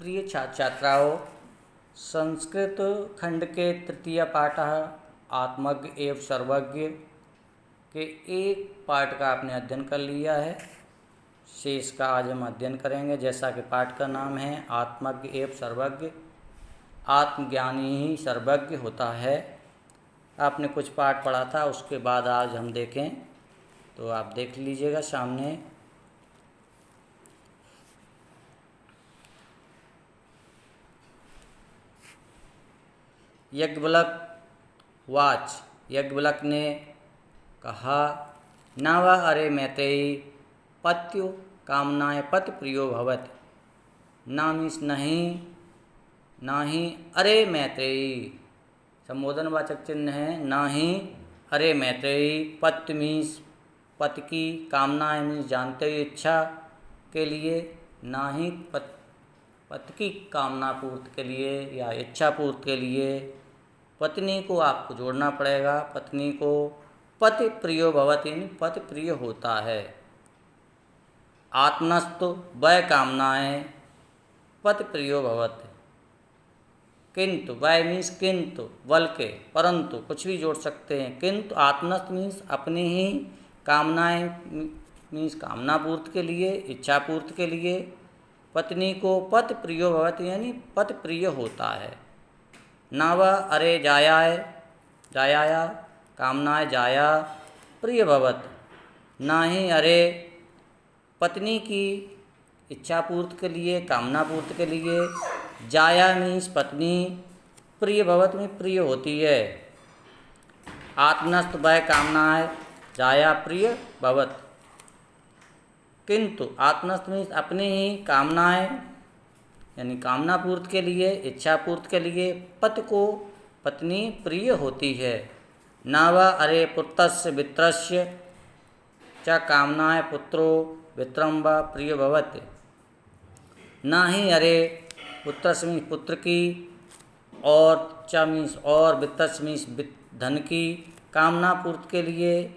प्रिय छात्र छात्राओं, संस्कृत खंड के तृतीय पाठ आत्मज्ञ एवं सर्वज्ञ के एक पाठ का आपने अध्ययन कर लिया है। शेष का आज हम अध्ययन करेंगे। जैसा कि पाठ का नाम है आत्मज्ञ एवं सर्वज्ञ, आत्मज्ञानी ही सर्वज्ञ होता है। आपने कुछ पाठ पढ़ा था, उसके बाद आज हम देखें तो आप देख लीजिएगा सामने। यज्ञवल्क ने कहा, नावा अरे मैत्रेयी पत्यो कामनाय पति प्रियो भवत। नामीस नहीं अरे मैत्रेयी, संबोधनवाचक चिन्ह है नाही अरे मैत्रेयी। पत्य मीन्स पति की, कामनाएं मीन्स जानते हुए इच्छा के लिए, नाही पति की कामना पूर्ति के लिए या इच्छा पूर्ति के लिए पत्नी को आपको जोड़ना पड़ेगा। पत्नी को पति प्रियो भवति, पति प्रिय होता है। आत्मनस्तु वै कामनाएं पति प्रियो भवति। किंतु वै मीन्स किंतु, बल्कि, परंतु, कुछ भी जोड़ सकते हैं। किंतु आत्मनस्त मीन्स अपनी ही, कामनाएं मीन्स कामना पूर्ति के लिए, इच्छा पूर्ति के लिए पत्नी को पति प्रियो भवति यानी पति प्रिय होता है। नाव अरे जायाया कामनाय जाया प्रिय भवत। ना ही अरे पत्नी की इच्छा पूर्ति के लिए, कामना पूर्ति के लिए, जाया मीन्स पत्नी, प्रिय भवत में प्रिय होती है। आत्मनस्त वै कामनाय जाया प्रिय भवत। किंतु आत्मनस्त मीन्स अपनी ही कामनाएं यानी कामना पूर्ति के लिए, इच्छा पूर्ति के लिए पति को पत्नी प्रिय होती है। नावा अरे पुत्रस्य वित्रस्य च कामनाय पुत्रो वित्रम व प्रिय भवति। ना ही अरे पुत्रस्य मीन्स पुत्र की, और च मीन्स और, वित्रस्य मीन्स धन की कामना पूर्ति के लिए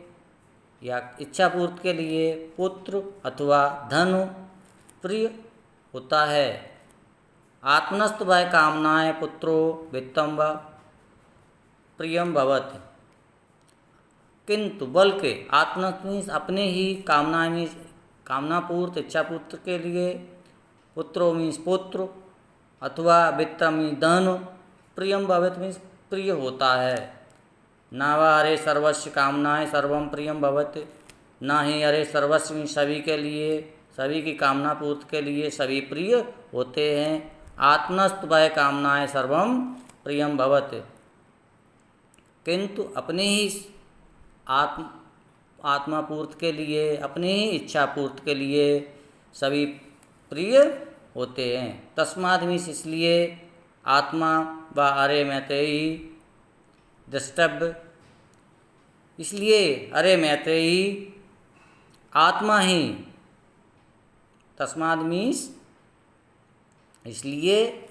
या इच्छा पूर्ति के लिए पुत्र अथवा धन प्रिय होता है। आत्मनस्त वै कामनाय पुत्रो वित्तम व प्रियम भवति। किंतु बल्कि आत्मनस्त मीन्स अपने ही, कामनाएं मीन्स कामना पूर्ति, इच्छा पूर्ति के लिए, पुत्रो मीन्स पुत्र अथवा वित्तम मीन्स धन, प्रियम भवति मीन्स प्रिय होता है। नावा अरे सर्वस्य कामनाएं सर्वम प्रियम भवति। ना ही अरे सर्वस्व मीन्स सभी के लिए, सभी की कामना पूर्ति के लिए सभी प्रिय होते हैं। आत्मनस्त वै कामनाएं सर्वम प्रियम भवति। किंतु अपनी ही आत्मा पूर्ति के लिए, अपनी ही इच्छा पूर्ति के लिए सभी प्रिय होते हैं। तस्माद् मीन्स इसलिए, आत्मा व अरे मैत्रेयी द्रष्टव्य, इसलिए अरे मैत्रेयी आत्मा ही, तस्माद् मीन्स इसलिए,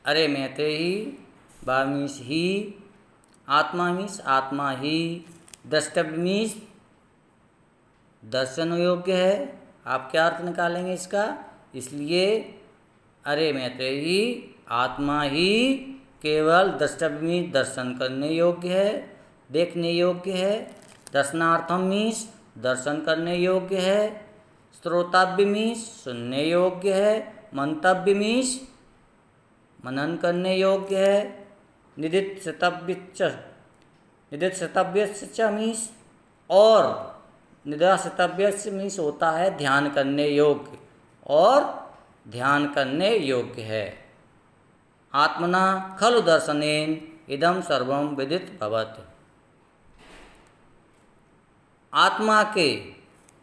अरे मैत्रेयी व मीन्स ही, आत्मा मीन्स आत्मा ही, द्रष्टव्य मीन्स दर्शन योग्य है। आप क्या अर्थ निकालेंगे इसका? इसलिए अरे मैत्रेयी आत्मा ही केवल द्रष्टव्य मीन्स दर्शन करने योग्य है, देखने योग्य है। दर्शनार्थम मीन्स दर्शन करने योग्य है। श्रोतव्य मीन्स सुनने योग्य है। मंतव्य मीन्स मनन करने योग्य है। निदिध्यासितव्य मीन्स, और निदिध्यासितव्य मीन्स होता है ध्यान करने योग्य, और ध्यान करने योग्य है। आत्मना खलु दर्शनेन इदम सर्वम विदित भवति। आत्मा के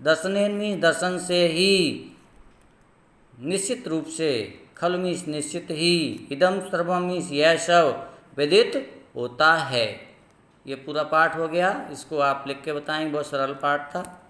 दर्शनेन मीन्स दर्शन से ही, निश्चित रूप से, खलु मीन्स निश्चित ही, इदम सर्वम मीन्स यह सब विदित होता है। ये पूरा पाठ हो गया। इसको आप लिख के बताएंगे, बहुत सरल पाठ था।